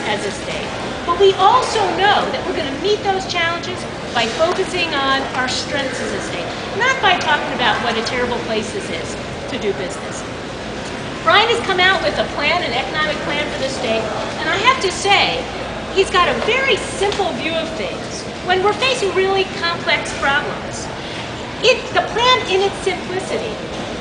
as a state. But we also know that we're going to meet those challenges by focusing on our strengths as a state, not by talking about what a terrible place this is to do business. Brian has come out with a plan, an economic plan for the state, and I have to say, he's got a very simple view of things when we're facing really complex problems. The plan in its simplicity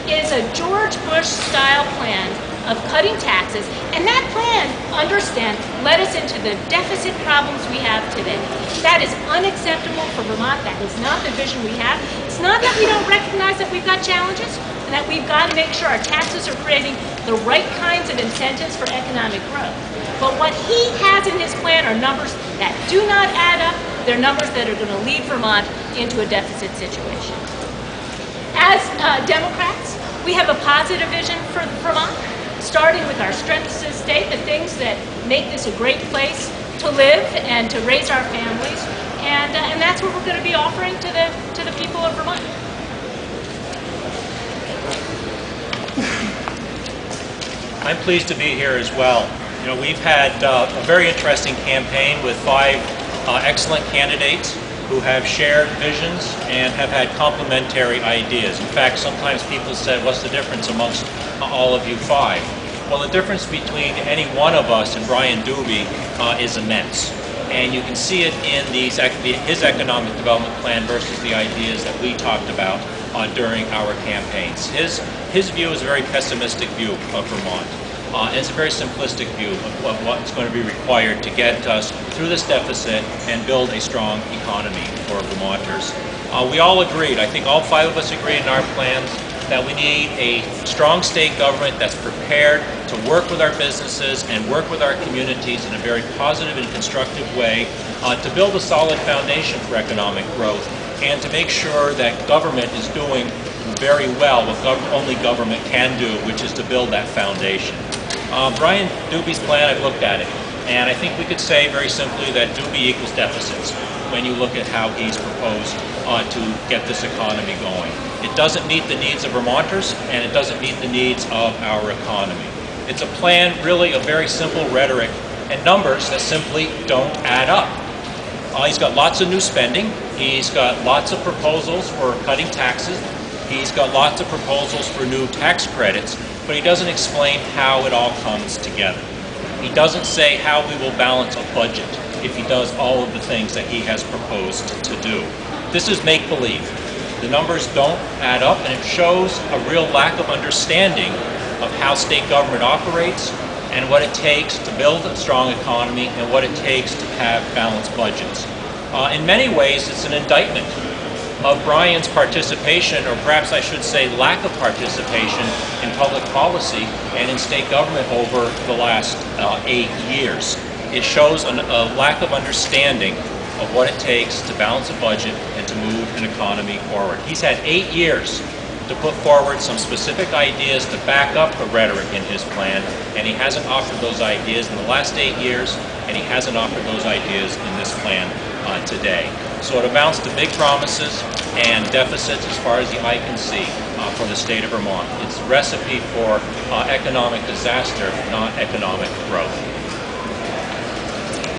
is a George Bush-style plan of cutting taxes, and that plan, understand, led us into the deficit problems we have today. That is unacceptable for Vermont. That is not the vision we have. It's not that we don't recognize that we've got challenges, and that we've got to make sure our taxes are creating the right kinds of incentives for economic growth. But what he has in his plan are numbers that do not add up. They're numbers that are going to lead Vermont into a deficit situation. As Democrats, we have a positive vision for Vermont, starting with our strengths as a state, the things that make this a great place to live and to raise our families, and that's what we're going to be offering to the people of Vermont. I'm pleased to be here as well. You know, we've had a very interesting campaign with 5 excellent candidates who have shared visions and have had complementary ideas. In fact, sometimes people said, what's the difference amongst all of you 5? Well, the difference between any one of us and Brian Dubie is immense. And you can see it in his economic development plan versus the ideas that we talked about during our campaigns. His view is a very pessimistic view of Vermont. And it's a very simplistic view of what's going to be required to get us through this deficit and build a strong economy for Vermonters. We all agreed, I think all 5 of us agreed in our plans, that we need a strong state government that's prepared to work with our businesses and work with our communities in a very positive and constructive way to build a solid foundation for economic growth and to make sure that government is doing very well what only government can do, which is to build that foundation. Brian Dubie's plan, I've looked at it, and I think we could say very simply that Dubie equals deficits when you look at how he's proposed to get this economy going. It doesn't meet the needs of Vermonters, and it doesn't meet the needs of our economy. It's a plan really of very simple rhetoric and numbers that simply don't add up. He's got lots of new spending. He's got lots of proposals for cutting taxes. He's got lots of proposals for new tax credits, but he doesn't explain how it all comes together. He doesn't say how we will balance a budget if he does all of the things that he has proposed to do. This is make-believe. The numbers don't add up, and it shows a real lack of understanding of how state government operates and what it takes to build a strong economy and what it takes to have balanced budgets. In many ways, it's an indictment of Brian's participation, or perhaps I should say lack of participation in public policy and in state government over the last 8 years. It shows a lack of understanding of what it takes to balance a budget and to move an economy forward. He's had 8 years to put forward some specific ideas to back up the rhetoric in his plan, and he hasn't offered those ideas in the last 8 years, and he hasn't offered those ideas in this plan today. So it amounts to big promises and deficits as far as the eye can see for the state of Vermont. It's a recipe for economic disaster, not economic growth.